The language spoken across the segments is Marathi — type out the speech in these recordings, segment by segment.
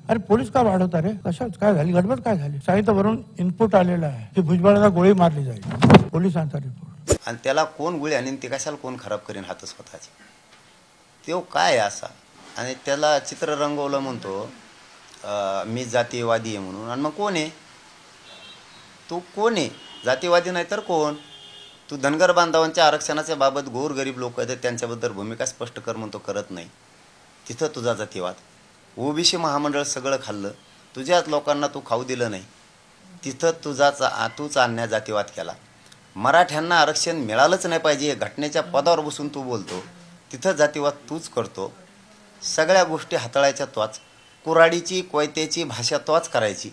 अरे पोलीस का वाढवता रे? कशात काय झाली? गडबड काय झाली? सांगितलं वरून इनपुट आलेला आहे की भुजबळाला गोळी मारली जाईल. पोलिसांचा रिपोर्ट. आणि त्याला कोण गोळी आणि ते कशाला कोण खराब करीन हात स्वतःचे? तो काय आहे असा? आणि त्याला चित्र रंगवलं म्हणतो मी जातीयवादी आहे म्हणून. आणि मग कोण आहे तू? कोण आहे? जातीयवादी नाही तर कोण? तू धनगर बांधवांच्या आरक्षणाच्या बाबत गोरगरीब लोक आहेत त्यांच्याबद्दल भूमिका स्पष्ट कर म्हणतो, करत नाही. तिथं तुझा जातीयवाद. ओबीसी महामंडळ सगळं खाल्लं, तुझ्याच लोकांना तू खाऊ दिलं नाही, तिथं तूच अन्याय जातीवाद केला. मराठ्यांना आरक्षण मिळालंच नाही पाहिजे घटनेच्या पदावर बसून तू बोलतो, तिथं जातीवाद तूच करतो. सगळ्या गोष्टी हाताळायच्या तोच. कुऱ्हाडीची कोयत्याची भाषा तोच करायची,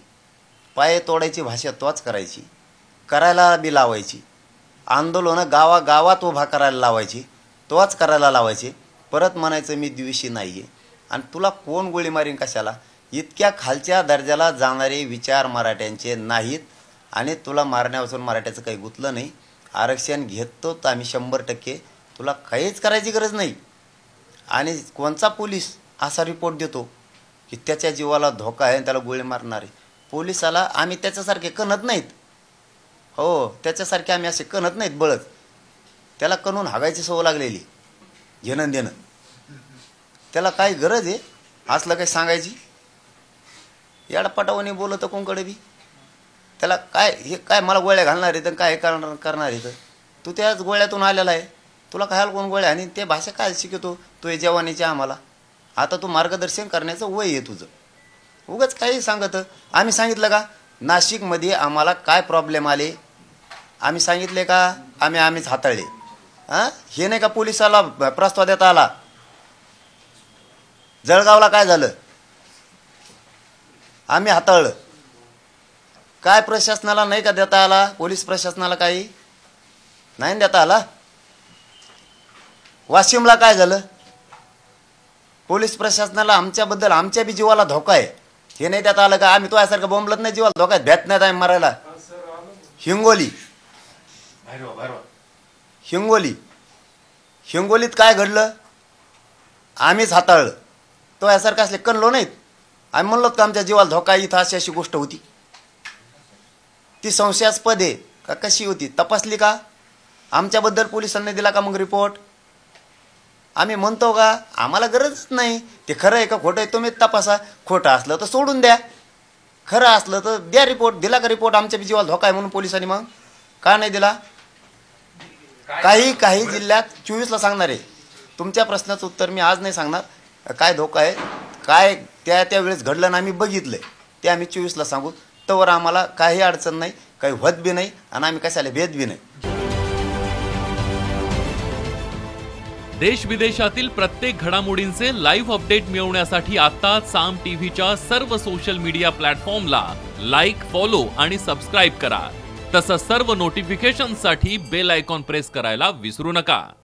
पाय तोडायची भाषा तोच करायची, करायला बी लावायची. आंदोलनं गावागावात उभा करायला लावायची, तोच करायला लावायची. परत म्हणायचं मी द्वेषी नाही आहे. आणि तुला कोण गोळी मारीन कशाला? इतक्या खालच्या दर्जाला जाणारे विचार मराठ्यांचे नाहीत. आणि तुला मारण्यापासून मराठ्याचं काही गुतलं नाही. आरक्षण घेतो तर आम्ही 100%. तुला काहीच करायची गरज नाही. आणि कोणचा पोलीस असा रिपोर्ट देतो की त्याच्या जीवाला धोका आहे आणि त्याला गोळी मारणार आहे? पोलिसाला आम्ही त्याच्यासारखे कणत नाहीत. हो, त्याच्यासारखे आम्ही असे कणत नाहीत बळत. त्याला कणून हागायची सवय लागलेली, घेणं देणं. त्याला काय गरज आहे असलं काही सांगायची? याडपटावाने बोलत कोणकडे बी. त्याला काय हे काय मला गोळ्या घालणार आहे तर काय करणार आहे? तर तू त्याच गोळ्यातून आलेला आहे. तुला काय कोण गोळ्या? आणि ते भाषा काय शिकवतो तू? हे जवानीची आम्हाला आता तू मार्गदर्शन करण्याचं वय आहे तुझं. उगाच काही सांगत. आम्ही सांगितलं का नाशिकमध्ये आम्हाला काय प्रॉब्लेम आले? आम्ही सांगितले का? आम्हीच हाताळले. हे नाही का पोलिसाला प्रस्ताव देता आला? जळगावला काय झालं? आम्ही हाताळलं. काय प्रशासनाला नाही का देता आला? पोलीस प्रशासनाला काही नाही देता आला. वाशिमला काय झालं? पोलीस प्रशासनाला आमच्याबद्दल आमच्या बी जीवाला धोका आहे हे नाही देता आलं का? आम्ही तो यासारखं बोंबलत नाही जीवाला धोका भेट नाही आम्ही मारायला. हिंगोलीत काय घडलं? आम्हीच हाताळलं. तो यासारखं असले कणलो नाहीत. आम्ही म्हणलो का आमच्या जीवाला धोका आहे, इथं अशी गोष्ट होती. ती संशयास्पद आहे का कशी होती तपासली का? आमच्याबद्दल पोलिसांनी दिला का मग रिपोर्ट? आम्ही म्हणतो का? आम्हाला गरजच नाही. ते खरं आहे का खोटं आहे तुम्ही तपासा. खोटं असलं तर सोडून द्या, खरं असलं तर द्या रिपोर्ट. दिला का रिपोर्ट आमच्या जीवाला धोका आहे म्हणून पोलिसांनी? मग का नाही दिला? काही जिल्ह्यात 24ला सांगणार आहे. तुमच्या प्रश्नाचं उत्तर मी आज नाही सांगणार. काय धोका आहे काय त्यावेळेस घडलं ना आम्ही बघितलंय ते आम्ही 24ला सांगू. तोवर आम्हाला काही अडचण नाही, काही होत बी नाही आणि आम्ही कशाला भेद बी नाही. देश विदेशातील प्रत्येक घडामोडींचे लाईव्ह अपडेट मिळवण्यासाठी आता साम टीव्हीच्या सर्व सोशल मीडिया प्लॅटफॉर्मला लाईक, फॉलो आणि सबस्क्राईब करा. तसंच सर्व नोटिफिकेशनसाठी बेल आयकॉन प्रेस करायला विसरू नका.